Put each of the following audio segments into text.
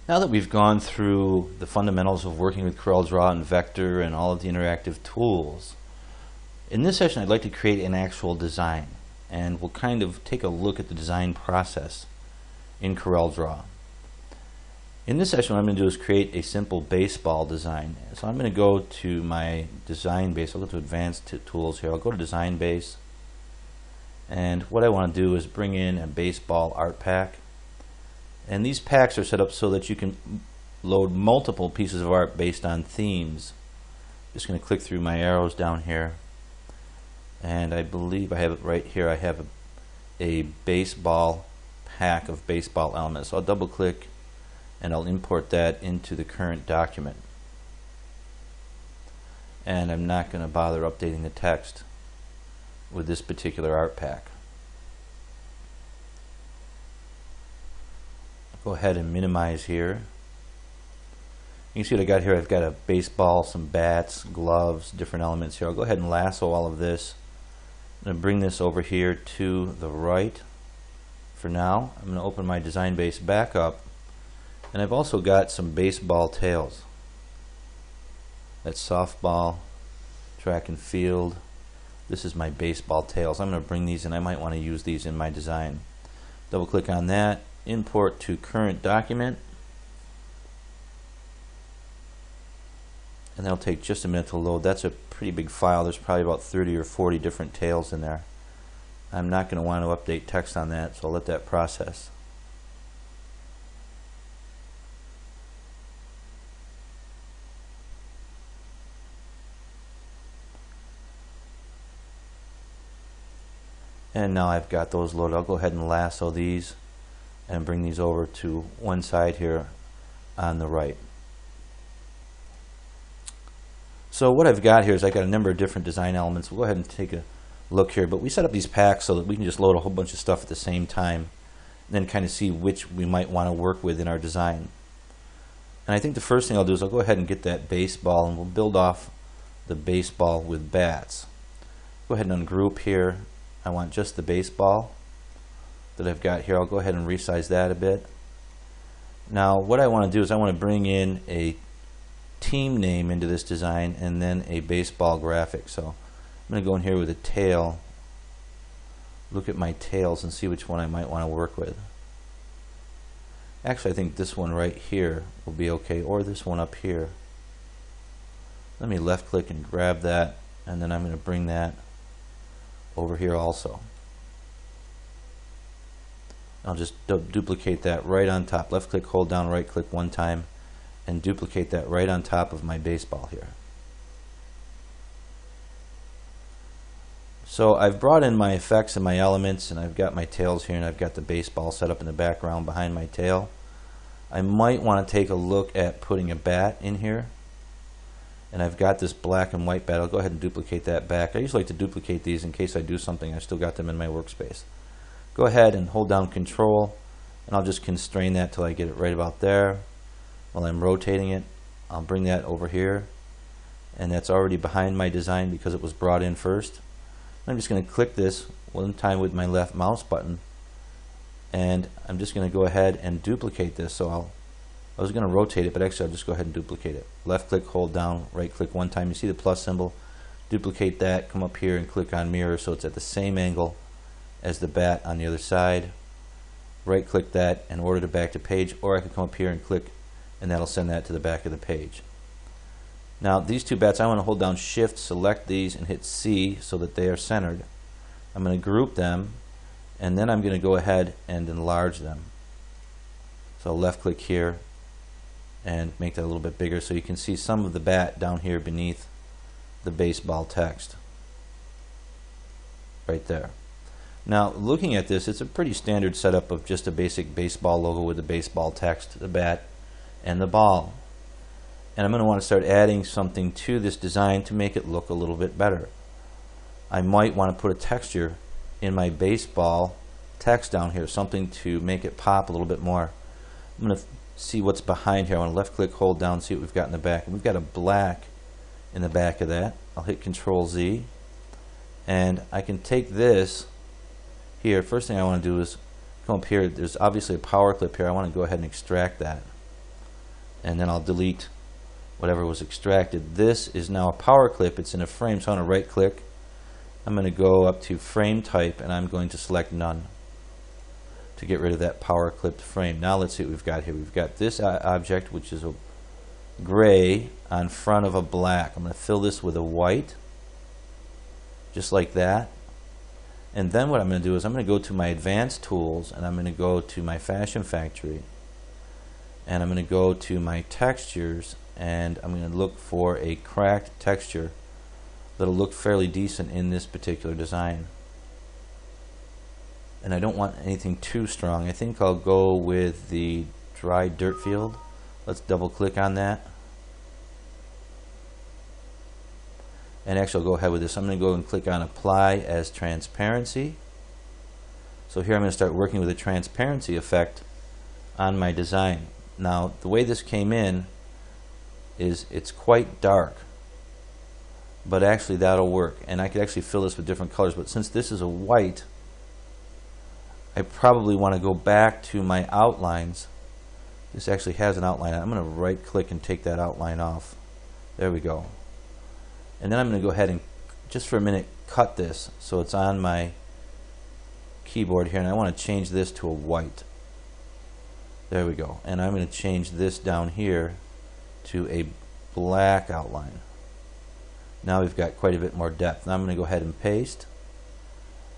Now that we've gone through the fundamentals of working with CorelDRAW and Vector and all of the interactive tools, in this session I'd like to create an actual design, and we'll kind of take a look at the design process in CorelDRAW. In this session what I'm going to do is create a simple baseball design. So I'm going to go to my design base. I'll go to advanced tools here. I'll go to design base, and what I want to do is bring in a baseball art pack. And these packs are set up so that you can load multiple pieces of art based on themes. Just going to click through my arrows down here, and I believe I have it right here. I have a baseball pack of baseball elements. So I'll double click and I'll import that into the current document. And I'm not going to bother updating the text with this particular art pack. Go ahead and minimize here. You can see what I got here. I've got a baseball, some bats, gloves, different elements here. I'll go ahead and lasso all of this. I'm going to bring this over here to the right for now. I'm going to open my design base back up, and I've also got some baseball tails. That's softball, track and field. This is my baseball tails. I'm going to bring these in. I might want to use these in my design. Double click on that. Import to current document, and that'll take just a minute to load. That's a pretty big file. There's probably about 30 or 40 different tails in there. I'm not going to want to update text on that, so I'll let that process. And now I've got those loaded. I'll go ahead and lasso these and bring these over to one side here on the right. So what I've got here is I've got a number of different design elements. We'll go ahead and take a look here, but we set up these packs so that we can just load a whole bunch of stuff at the same time and then kind of see which we might want to work with in our design. And I think the first thing I'll do is I'll go ahead and get that baseball, and we'll build off the baseball with bats. Go ahead and ungroup here. I want just the baseball that I've got here. I'll go ahead and resize that a bit. Now what I want to do is I want to bring in a team name into this design and then a baseball graphic. So I'm going to go in here with a tail, look at my tails and see which one I might want to work with. Actually I think this one right here will be okay, or this one up here. Let me left click and grab that, and then I'm going to bring that over here also. I'll just duplicate that right on top. Left click, hold down, right click one time, and duplicate that right on top of my baseball here. So I've brought in my effects and my elements, and I've got my tails here, and I've got the baseball set up in the background behind my tail. I might want to take a look at putting a bat in here, and I've got this black and white bat. I'll go ahead and duplicate that back. I usually like to duplicate these in case I do something. I've still got them in my workspace. Go ahead and hold down Control, and I'll just constrain that till I get it right about there. While I'm rotating it, I'll bring that over here, and that's already behind my design because it was brought in first. I'm just going to click this one time with my left mouse button, and I'm just going to go ahead and duplicate this. So I was going to rotate it, but actually I'll just go ahead and duplicate it. Left click, hold down, right click one time. You see the plus symbol? Duplicate that, come up here and click on mirror so it's at the same angle as the bat on the other side. Right click that and order it back to page, or I could come up here and click, and that'll send that to the back of the page. Now these two bats, I want to hold down Shift, select these, and hit C so that they are centered. I'm going to group them, and then I'm going to go ahead and enlarge them. So left click here and make that a little bit bigger so you can see some of the bat down here beneath the baseball text. Right there. Now looking at this, it's a pretty standard setup of just a basic baseball logo with the baseball text, the bat, and the ball. And I'm going to want to start adding something to this design to make it look a little bit better. I might want to put a texture in my baseball text down here, something to make it pop a little bit more. I'm going to see what's behind here. I want to left click, hold down, see what we've got in the back. And we've got a black in the back of that. I'll hit Control Z, and I can take this here. First thing I want to do is come up here. There's obviously a power clip here. I want to go ahead and extract that. and then I'll delete whatever was extracted. This is now a power clip. It's in a frame, so I'm going to right click. I'm going to go up to frame type and I'm going to select none to get rid of that power clipped frame. Now let's see what we've got here. We've got this object, which is a gray on front of a black. I'm going to fill this with a white, just like that. And then what I'm going to do is I'm going to go to my advanced tools and I'm going to go to my Fashion Factory and I'm going to go to my textures and I'm going to look for a cracked texture that'll look fairly decent in this particular design. And I don't want anything too strong. I think I'll go with the dry dirt field. Let's double click on that. And actually I'll go ahead with this. I'm going to go and click on apply as transparency. So here I'm going to start working with a transparency effect on my design. Now the way this came in is it's quite dark, but actually that'll work, and I could actually fill this with different colors, but since this is a white, I probably want to go back to my outlines. This actually has an outline. I'm going to right click and take that outline off. There we go. And then I'm going to go ahead and just for a minute cut this so it's on my keyboard here, and I want to change this to a white. There we go. And I'm going to change this down here to a black outline. Now we've got quite a bit more depth. Now I'm going to go ahead and paste,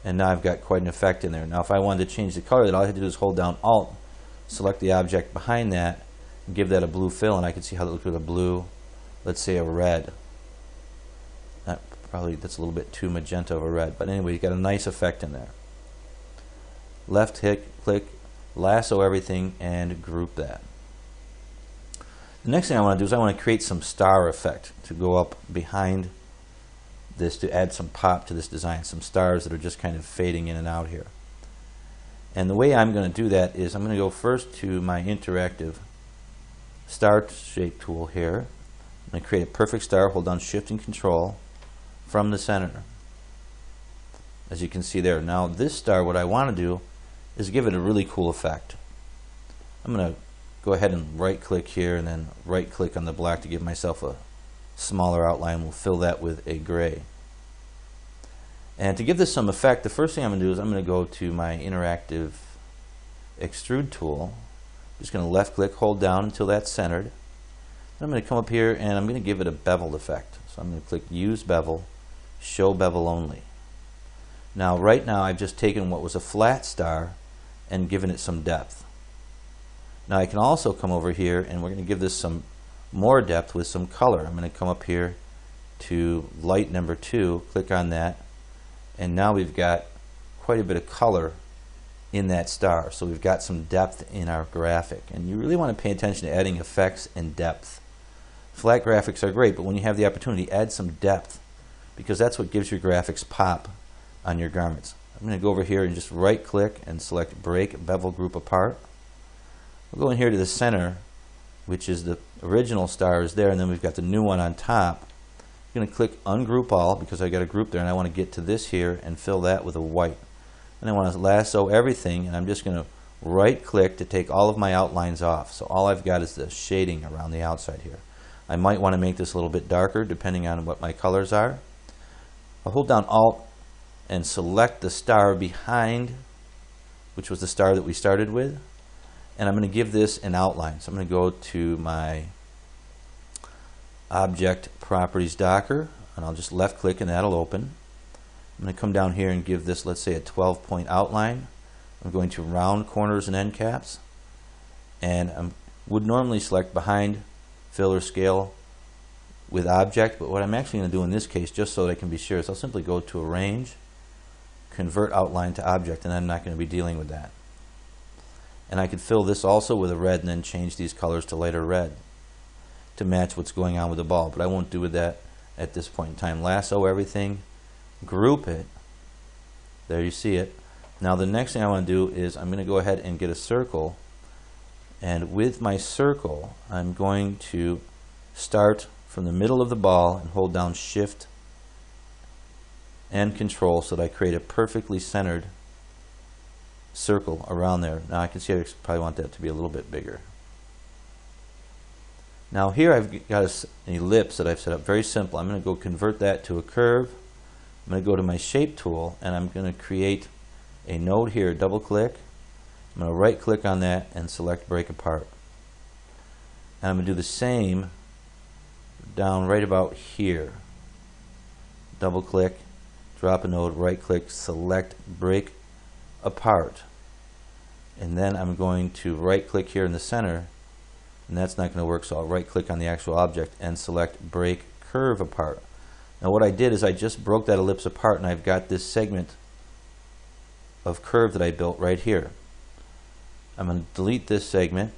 and now I've got quite an effect in there. Now if I wanted to change the color, all I have to do is hold down Alt, select the object behind that, and give that a blue fill, and I can see how it looks with a blue, let's say a red. That's a little bit too magenta of a red, but anyway, you've got a nice effect in there. Left click, lasso everything, and group that. The next thing I want to do is I want to create some star effect to go up behind this to add some pop to this design, some stars that are just kind of fading in and out here. And the way I'm going to do that is I'm going to go first to my interactive star shape tool here. I'm going to create a perfect star, hold down Shift and Control from the center. As you can see there. Now this star, what I want to do is give it a really cool effect. I'm going to go ahead and right click here and then right click on the black to give myself a smaller outline. We'll fill that with a gray. And to give this some effect, the first thing I'm going to do is I'm going to go to my interactive extrude tool. I'm just going to left click, hold down until that's centered. Then I'm going to come up here and I'm going to give it a beveled effect. So I'm going to click use bevel, show bevel only. Now right now I've just taken what was a flat star and given it some depth. Now I can also come over here and we're going to give this some more depth with some color. I'm going to come up here to light number 2, click on that, and now we've got quite a bit of color in that star. So we've got some depth in our graphic, and you really want to pay attention to adding effects and depth. Flat graphics are great, but when you have the opportunity, add some depth, because that's what gives your graphics pop on your garments. I'm going to go over here and just right click and select break bevel group apart. We'll go in here to the center, which is the original star is there, and then we've got the new one on top. I'm going to click ungroup all because I got a group there, and I want to get to this here and fill that with a white. And I want to lasso everything, and I'm just going to right click to take all of my outlines off. So all I've got is the shading around the outside here. I might want to make this a little bit darker depending on what my colors are. I'll hold down Alt and select the star behind, which was the star that we started with. And I'm going to give this an outline. So I'm going to go to my Object Properties Docker, and I'll just left click and that'll open. I'm going to come down here and give this, let's say, a 12-point outline. I'm going to round corners and end caps, and I would normally select behind, fill or scale with object, but what I'm actually going to do in this case, just so that I can be sure, is I'll simply go to Arrange, Convert Outline to Object, and I'm not going to be dealing with that. And I could fill this also with a red and then change these colors to lighter red to match what's going on with the ball, but I won't do that at this point in time. Lasso everything, group it. There you see it. Now the next thing I want to do is I'm going to go ahead and get a circle, and with my circle I'm going to start from the middle of the ball and hold down Shift and Control so that I create a perfectly centered circle around there. Now I can see I probably want that to be a little bit bigger. Now here I've got an ellipse that I've set up, very simple. I'm going to go convert that to a curve. I'm going to go to my shape tool and I'm going to create a node here, double click. I'm going to right click on that and select break apart. And I'm going to do the same down right about here. Double click, drop a node, right click, select break apart. And then I'm going to right click here in the center, and that's not going to work, so I'll right click on the actual object and select break curve apart. Now what I did is I just broke that ellipse apart and I've got this segment of curve that I built right here. I'm going to delete this segment.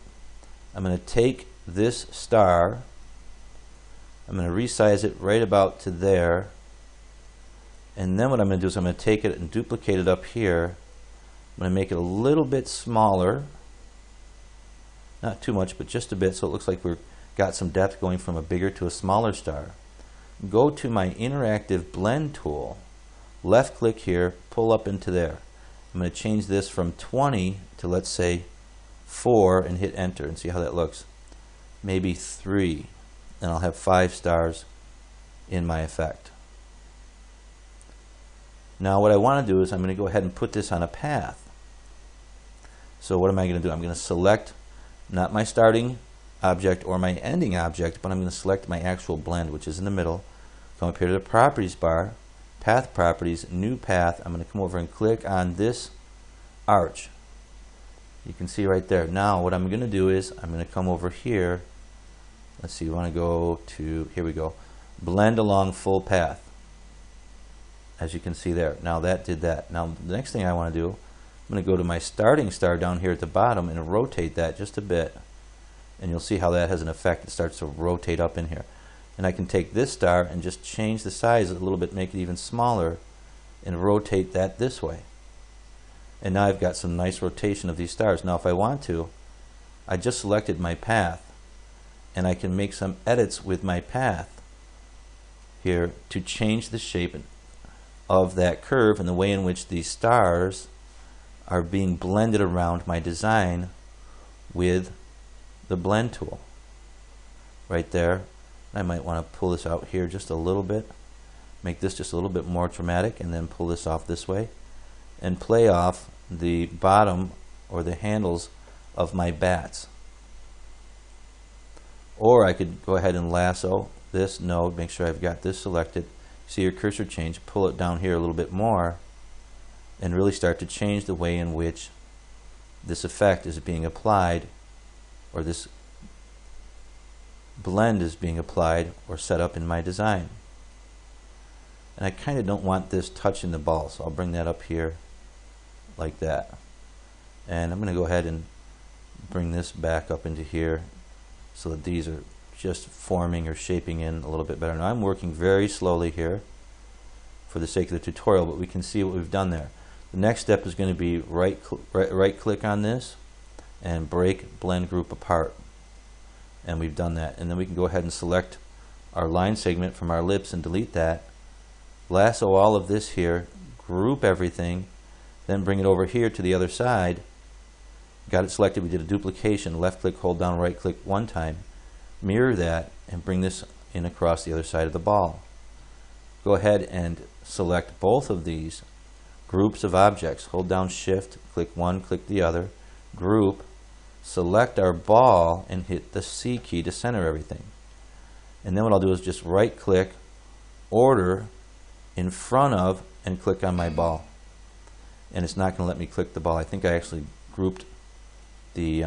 I'm going to take this star, I'm going to resize it right about to there, and then what I'm going to do is I'm going to take it and duplicate it up here. I'm going to make it a little bit smaller, not too much, but just a bit, so it looks like we've got some depth going from a bigger to a smaller star. Go to my interactive blend tool, left click here, pull up into there. I'm going to change this from 20 to, let's say, 4 and hit enter and see how that looks. Maybe 3, and I'll have 5 stars in my effect. Now what I want to do is I'm going to go ahead and put this on a path. So what am I going to do? I'm going to select not my starting object or my ending object, but I'm going to select my actual blend, which is in the middle. Come up here to the properties bar, path properties, new path. I'm going to come over and click on this arch. You can see right there. Now what I'm going to do is I'm going to come over here. Let's see, we want to go to, here we go, blend along full path. As you can see there. Now that did that. Now the next thing I want to do, I'm going to go to my starting star down here at the bottom and rotate that just a bit. And you'll see how that has an effect. It starts to rotate up in here. And I can take this star and just change the size a little bit, make it even smaller, and rotate that this way. And now I've got some nice rotation of these stars. Now if I want to, I just selected my path, and I can make some edits with my path here to change the shape of that curve and the way in which these stars are being blended around my design with the blend tool. Right there. I might want to pull this out here just a little bit, make this just a little bit more dramatic, and then pull this off this way and play off the bottom or the handles of my bats. Or I could go ahead and lasso this node, make sure I've got this selected. See your cursor change, pull it down here a little bit more, and really start to change the way in which this effect is being applied, or this blend is being applied or set up in my design. And I kind of don't want this touching the ball, so I'll bring that up here like that. And I'm going to go ahead and bring this back up into here so that these are just forming or shaping in a little bit better. Now I'm working very slowly here for the sake of the tutorial, but we can see what we've done there. The next step is going to be right click on this and break blend group apart. And we've done that. And then we can go ahead and select our line segment from our ellipse and delete that. Lasso all of this here, group everything, then bring it over here to the other side. Got it selected, we did a duplication, left click, hold down, right click one time. Mirror that and bring this in across the other side of the ball. Go ahead and select both of these groups of objects. Hold down shift, click one, click the other, group, select our ball and hit the C key to center everything. And then what I'll do is just right click, order, in front of, and click on my ball. And it's not going to let me click the ball. I think I actually grouped the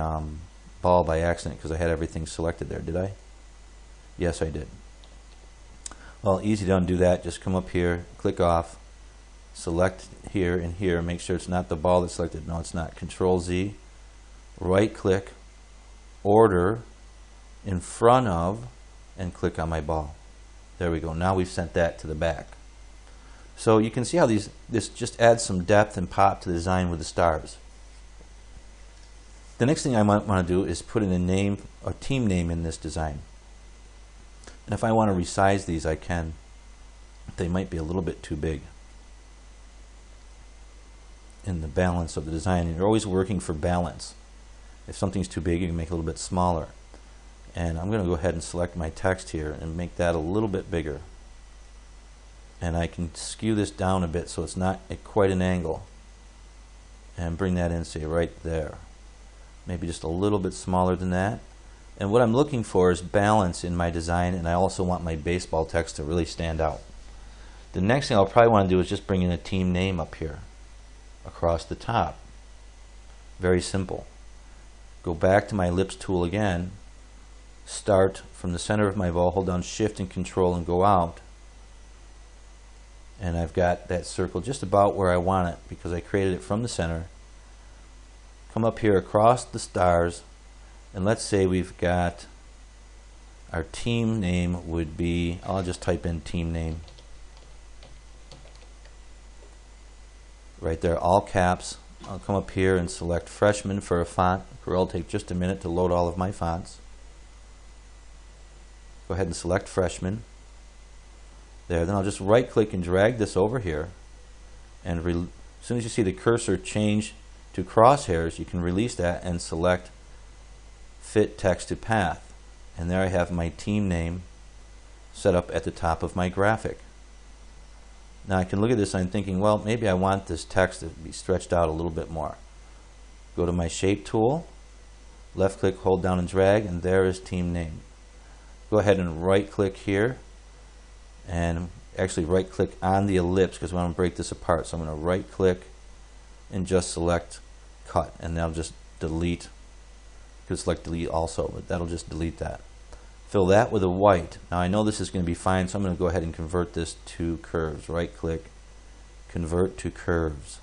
ball by accident because I had everything selected there. Did I? Yes, I did. Well, easy to undo that. Just come up here, click off, select here and here, make sure it's not the ball that's selected. No, it's not. Control Z, right click, order, in front of, and click on my ball. There we go. Now we've sent that to the back. So you can see how this just adds some depth and pop to the design with the stars. The next thing I might want to do is put in a name, a team name in this design. And if I want to resize these, I can. They might be a little bit too big in the balance of the design. And you're always working for balance. If something's too big, you can make it a little bit smaller. And I'm going to go ahead and select my text here and make that a little bit bigger. And I can skew this down a bit so it's not at quite an angle. And bring that in, say, right there. Maybe just a little bit smaller than that. And what I'm looking for is balance in my design, and I also want my baseball text to really stand out. The next thing I'll probably want to do is just bring in a team name up here across the top. Very simple. Go back to my ellipse tool again. Start from the center of my ball, hold down Shift and Control and go out. And I've got that circle just about where I want it because I created it from the center. Come up here across the stars, and let's say we've got our team name would be, I'll just type in team name. Right there, all caps. I'll come up here and select freshman for a font. Corel will take just a minute to load all of my fonts. Go ahead and select freshman. There, then I'll just right click and drag this over here, and as soon as you see the cursor change to crosshairs, you can release that and select fit text to path, and there I have my team name set up at the top of my graphic. Now I can look at this and I'm thinking, well, maybe I want this text to be stretched out a little bit more. Go to my shape tool, left click, hold down and drag, and there is team name. Go ahead and right click here, and actually right click on the ellipse because we want to break this apart. So I'm going to right click and just select cut, and that'll just delete. You could select delete also, but that'll just delete that. Fill that with a white. Now I know this is going to be fine, so I'm going to go ahead and convert this to curves. Right click, convert to curves.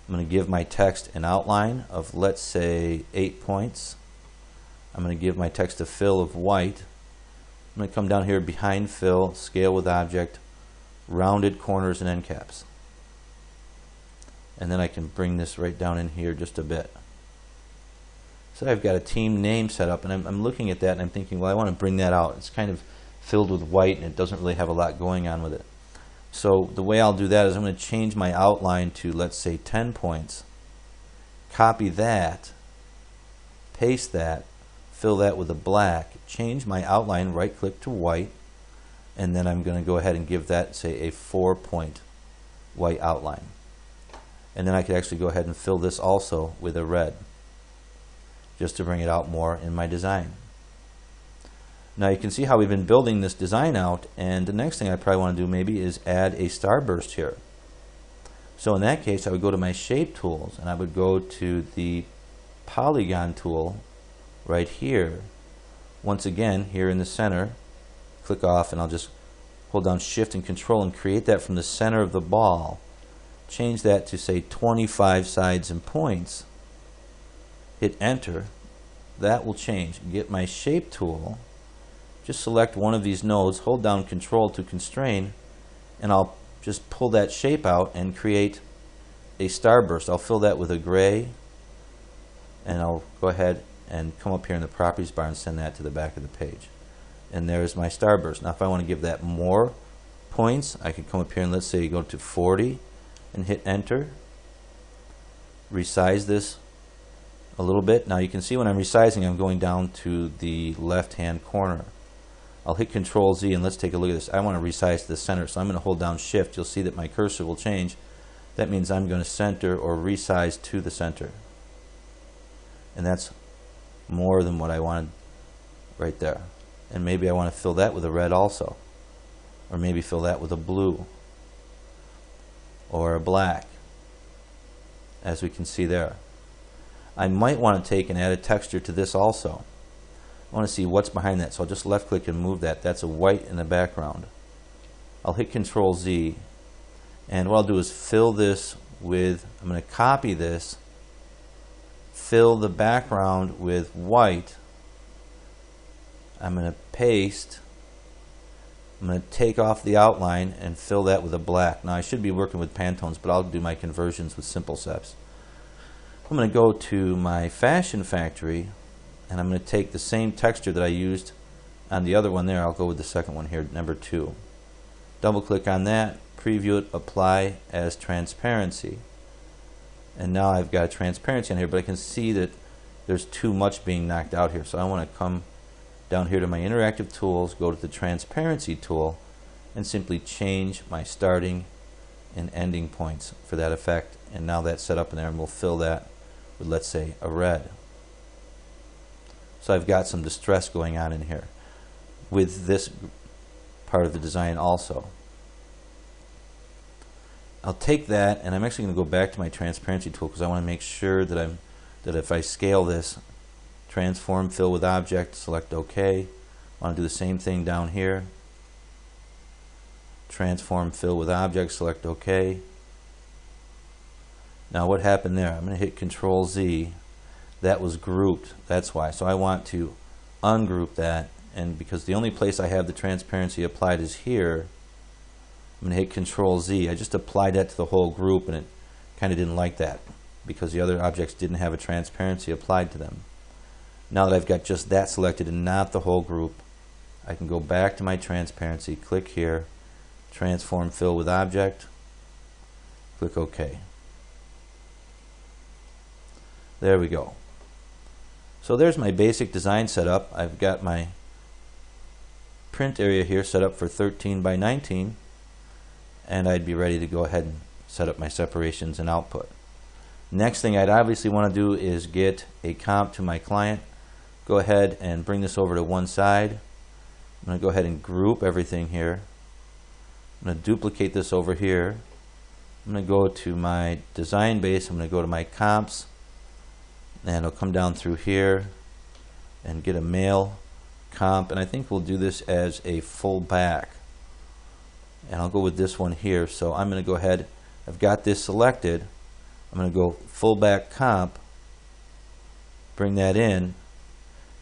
I'm going to give my text an outline of, let's say, 8 points. I'm going to give my text a fill of white. I'm going to come down here behind fill, scale with object, rounded corners and end caps. And then I can bring this right down in here just a bit. So I've got a team name set up, and I'm looking at that and I'm thinking, well, I want to bring that out. It's kind of filled with white and it doesn't really have a lot going on with it. So the way I'll do that is I'm going to change my outline to, let's say, 10 points. Copy that, paste that, fill that with a black, change my outline, right click to white, and then I'm going to go ahead and give that, say, a 4-point white outline. And then I could actually go ahead and fill this also with a red, just to bring it out more in my design. Now you can see how we've been building this design out, and the next thing I probably want to do maybe is add a starburst here. So in that case I would go to my shape tools and I would go to the polygon tool right here. Once again, here in the center, click off, and I'll just hold down Shift and Control and create that from the center of the ball. Change that to, say, 25 sides and points. Hit enter. That will change. Get my shape tool, just select one of these nodes, hold down Control to constrain, and I'll just pull that shape out and create a starburst. I'll fill that with a gray, and I'll go ahead and come up here in the properties bar and send that to the back of the page. And there's my starburst. Now if I want to give that more points, I could come up here and, let's say, go to 40 and hit enter. Resize this a little bit. Now you can see when I'm resizing, I'm going down to the left hand corner. I'll hit Control Z, and let's take a look at this. I want to resize to the center, so I'm going to hold down Shift. You'll see that my cursor will change. That means I'm going to center or resize to the center. And that's more than what I wanted right there. And maybe I want to fill that with a red also, or maybe fill that with a blue or a black, as we can see there. I might want to take and add a texture to this also. I want to see what's behind that, so I'll just left click and move that. That's a white in the background. I'll hit Control Z, and what I'll do is fill this with, I'm going to copy this, fill the background with white. I'm going to paste. I'm going to take off the outline and fill that with a black. Now I should be working with Pantones, but I'll do my conversions with simple steps. I'm going to go to my Fashion Factory, and I'm going to take the same texture that I used on the other one there. I'll go with the second one here, number 2. Double click on that, preview it, apply as transparency. And now I've got a transparency on here, but I can see that there's too much being knocked out here. So I want to come down here to my interactive tools, go to the transparency tool, and simply change my starting and ending points for that effect. And now that's set up in there, and we'll fill that with, let's say, a red. So I've got some distress going on in here with this part of the design also. I'll take that, and I'm actually going to go back to my transparency tool because I want to make sure that if I scale this, transform, fill with object, select OK. I want to do the same thing down here. Transform, fill with object, select OK. Now what happened there? I'm going to hit Control Z. That was grouped. That's why. So I want to ungroup that, and because the only place I have the transparency applied is here, I'm going to hit Control Z. I just applied that to the whole group, and it kind of didn't like that because the other objects didn't have a transparency applied to them. Now that I've got just that selected and not the whole group, I can go back to my transparency, click here, transform, fill with object, click OK. There we go. So there's my basic design setup. I've got my print area here set up for 13 by 19, and I'd be ready to go ahead and set up my separations and output. Next thing I'd obviously want to do is get a comp to my client. Go ahead and bring this over to one side. I'm going to go ahead and group everything here. I'm going to duplicate this over here. I'm going to go to my design base. I'm going to go to my comps, and I'll come down through here and get a male comp, and I think we'll do this as a full back, and I'll go with this one here. So I'm going to go ahead, I've got this selected, I'm going to go full back comp, bring that in,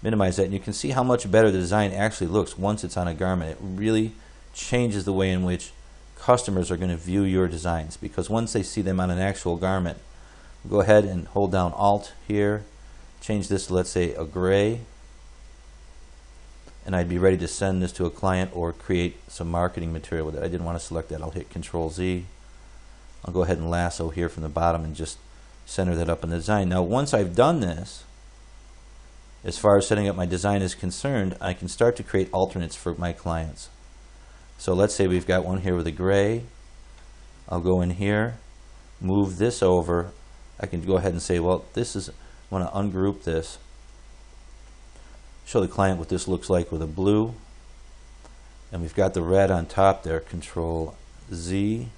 minimize that, and you can see how much better the design actually looks once it's on a garment. It really changes the way in which customers are going to view your designs, because once they see them on an actual garment, go ahead and hold down Alt here, change this to, let's say, a gray, and I'd be ready to send this to a client or create some marketing material with it. I didn't want to select that. I'll hit Control Z. I'll go ahead and lasso here from the bottom and just center that up in the design. Now once I've done this, as far as setting up my design is concerned, I can start to create alternates for my clients. So let's say we've got one here with a gray. I'll go in here, move this over. I can go ahead and say, well, this is, I want to ungroup this, show the client what this looks like with a blue, and we've got the red on top there. Control Z.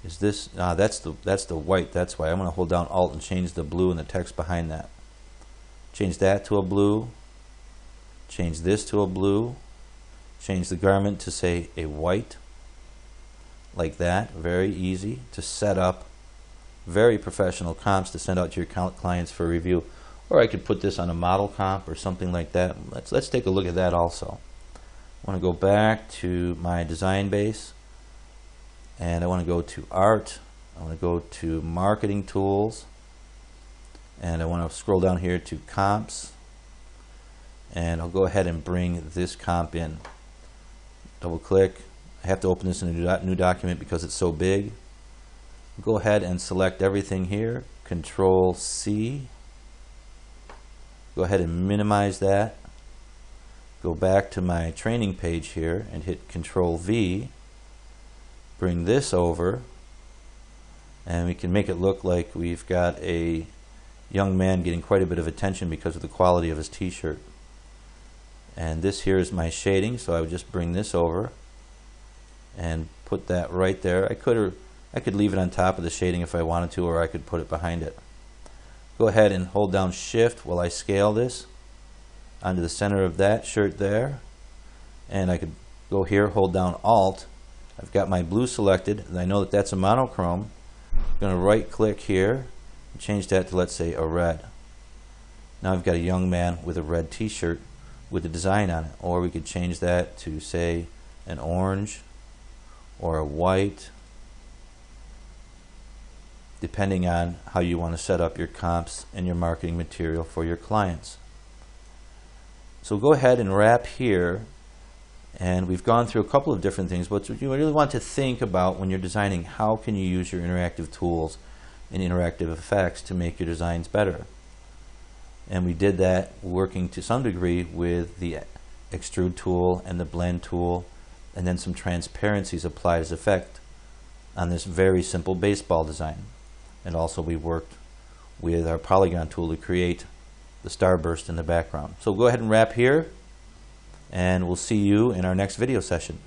Is this, that's the white, that's why. I'm going to hold down Alt and change the blue and the text behind that. Change that to a blue, change this to a blue, change the garment to, say, a white, like that. Very easy to set up, very professional comps to send out to your clients for review. Or I could put this on a model comp or something like that. Let's take a look at that also. I want to go back to my design base, and I want to go to Art. I want to go to Marketing Tools, and I want to scroll down here to Comps, and I'll go ahead and bring this comp in. Double click. I have to open this in a new document because it's so big. Go ahead and select everything here. Control C. Go ahead and minimize that. Go back to my training page here and hit Control V. Bring this over, and we can make it look like we've got a young man getting quite a bit of attention because of the quality of his t-shirt. And this here is my shading, so I would just bring this over and put that right there. I could leave it on top of the shading if I wanted to, or I could put it behind it. Go ahead and hold down Shift while I scale this onto the center of that shirt there, and I could go here, hold down Alt. I've got my blue selected, and I know that that's a monochrome. I'm going to right click here and change that to, let's say, a red. Now I've got a young man with a red t-shirt with a design on it. Or we could change that to, say, an orange or a white, depending on how you want to set up your comps and your marketing material for your clients. So go ahead and wrap here, and we've gone through a couple of different things, but you really want to think about when you're designing, how can you use your interactive tools and interactive effects to make your designs better. And we did that working to some degree with the extrude tool and the blend tool, and then some transparencies applied as effect on this very simple baseball design. And also we worked with our polygon tool to create the starburst in the background. So go ahead and wrap here, and we'll see you in our next video session.